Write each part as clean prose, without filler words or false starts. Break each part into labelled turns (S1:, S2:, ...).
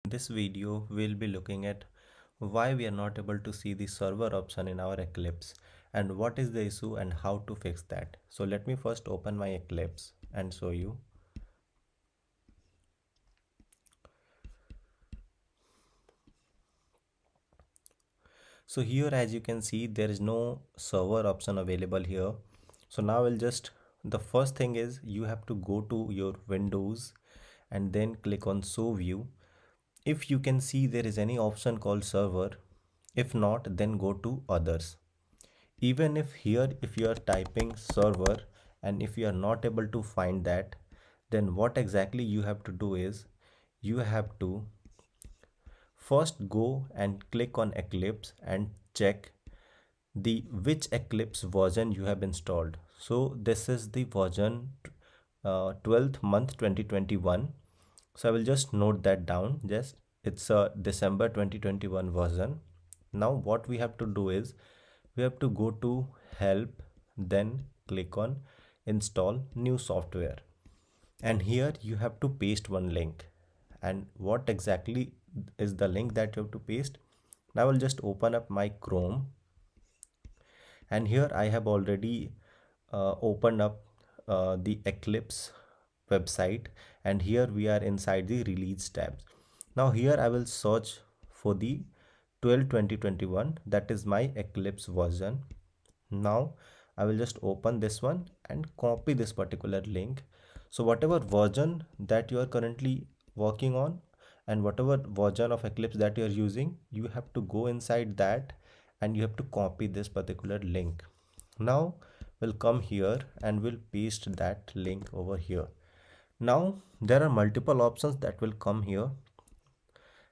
S1: In this video, we'll be looking at why we are not able to see the server option in our Eclipse and what is the issue and how to fix that. So let me first open my Eclipse and show you. So here, as you can see, there is no server option available here. So now the first thing is you have to go to your Windows and then click on show view. If you can see there is any option called server, if not, then go to others. Even if here, if you are typing server and if you are not able to find that, then what exactly you have to do is you have to first go and click on Eclipse and check the which Eclipse version you have installed. So this is the version 12th month 2021. So I will just note that down. Just it's a December 2021 version. Now what we have to do is we have to go to help, then click on install new software, and here you have to paste one link. And what exactly is the link that you have to paste? Now I will just open up my Chrome, and here I have already opened up the Eclipse website, and here we are inside the release tabs. Now here I will search for the 12/2021, that is my Eclipse version. Now I will just open this one and copy this particular link. So whatever version that you are currently working on and whatever version of Eclipse that you are using, you have to go inside that and you have to copy this particular link. Now we'll come here and we'll paste that link over here. Now there are multiple options that will come here.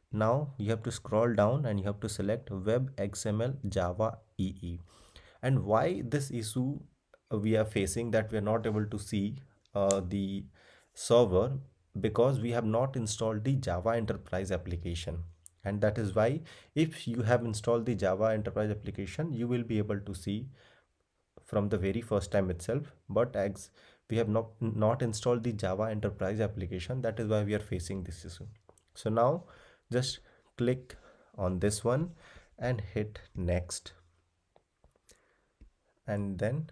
S1: Now you have to scroll down and you have to select Web XML Java EE. And why this issue we are facing, that we are not able to see the server, because we have not installed the Java Enterprise application. And that is why if you have installed the Java Enterprise application, you will be able to see from the very first time itself. But as we have not installed the Java Enterprise application, that is why we are facing this issue. So now just click on this one and hit next, and then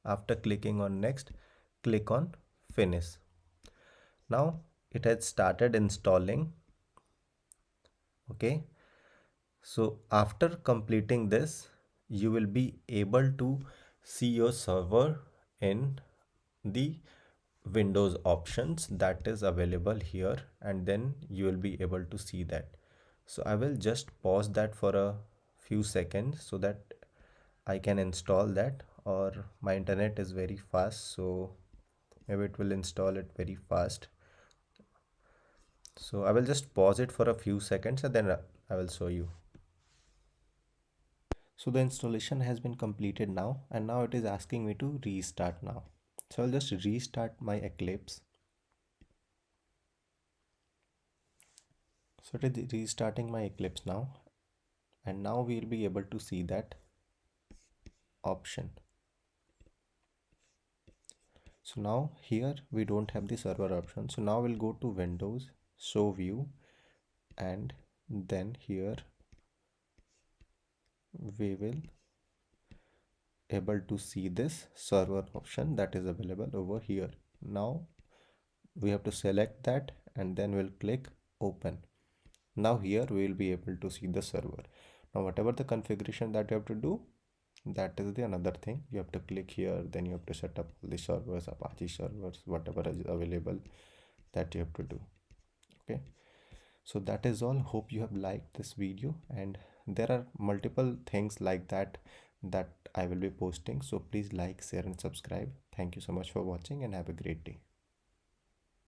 S1: after clicking on next, click on finish. Now it has started installing. Okay, so after completing this, you will be able to see your server in the Windows options that is available here, and then you will be able to see that. So I will just pause that for a few seconds so that I can install that, or my internet is very fast, so maybe it will install it very fast. So I will just pause it for a few seconds and then I will show you. So the installation has been completed now, and now it is asking me to restart now. So I'll just restart my Eclipse. So it is restarting my Eclipse now, and now we'll be able to see that option. So now here we don't have the server option. So now we'll go to Windows, show view, and then here we will able to see this server option that is available over here. Now we have to select that and then we'll click open. Now here we will be able to see the server. Now whatever the configuration that you have to do, that is the another thing. You have to click here, then you have to set up all the servers, Apache servers, whatever is available, that you have to do. Okay, so that is all. Hope you have liked this video, and there are multiple things like that I will be posting. So please like, share and subscribe. Thank you so much for watching and have a great day.